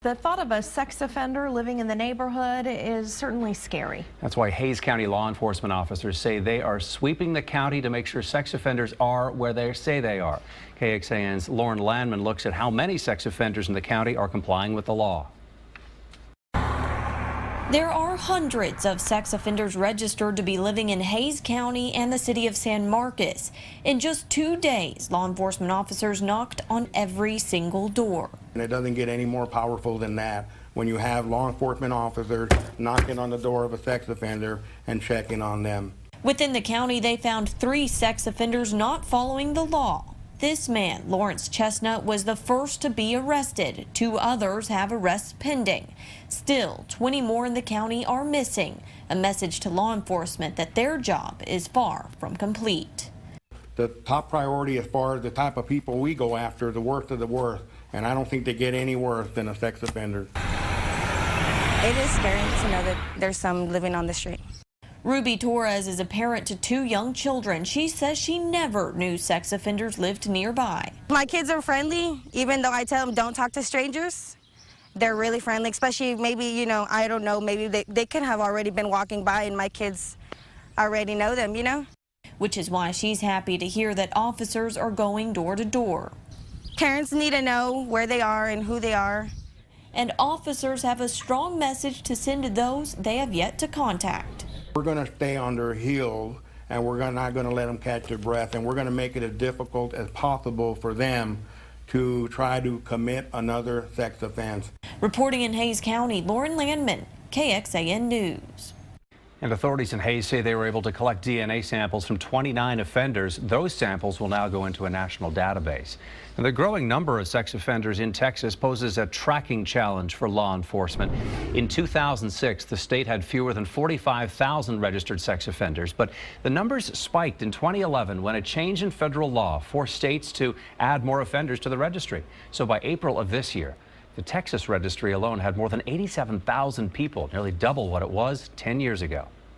The thought of a sex offender living in the neighborhood is certainly scary. That's why Hays County law enforcement officers say they are sweeping the county to make sure sex offenders are where they say they are. KXAN's Lauren Landman looks at how many sex offenders in the county are complying with the law. There are hundreds of sex offenders registered to be living in Hays County and the city of San Marcos. In just 2 days, law enforcement officers knocked on every single door. And it doesn't get any more powerful than that when you have law enforcement officers knocking on the door of a sex offender and checking on them. Within the county, they found 3 sex offenders not following the law. This man, Lawrence Chestnut, was the first to be arrested. 2 others have arrests pending. Still, 20 more in the county are missing. A message to law enforcement that their job is far from complete. The top priority as far as the type of people we go after, the worst of the worst, and I don't think they get any worse than a sex offender. It is scary to know that there's some living on the street. Ruby Torres is a parent to 2 young children. She says she never knew sex offenders lived nearby. My kids are friendly, even though I tell them don't talk to strangers. They're really friendly, especially maybe, you know, I don't know, maybe they could have already been walking by and my kids already know them, you know? Which is why she's happy to hear that officers are going door to door. Parents need to know where they are and who they are. And officers have a strong message to send to those they have yet to contact. We're going to stay on their heels, and we're not going to let them catch their breath, and we're going to make it as difficult as possible for them to try to commit another sex offense. Reporting in Hays County, Lauren Landman, KXAN News. And authorities in Hays say they were able to collect DNA samples from 29 offenders. Those samples will now go into a national database. And the growing number of sex offenders in Texas poses a tracking challenge for law enforcement. In 2006, the state had fewer than 45,000 registered sex offenders, but the numbers spiked in 2011 when a change in federal law forced states to add more offenders to the registry. So by April of this year, the Texas registry alone had more than 87,000 people, nearly double what it was 10 years ago.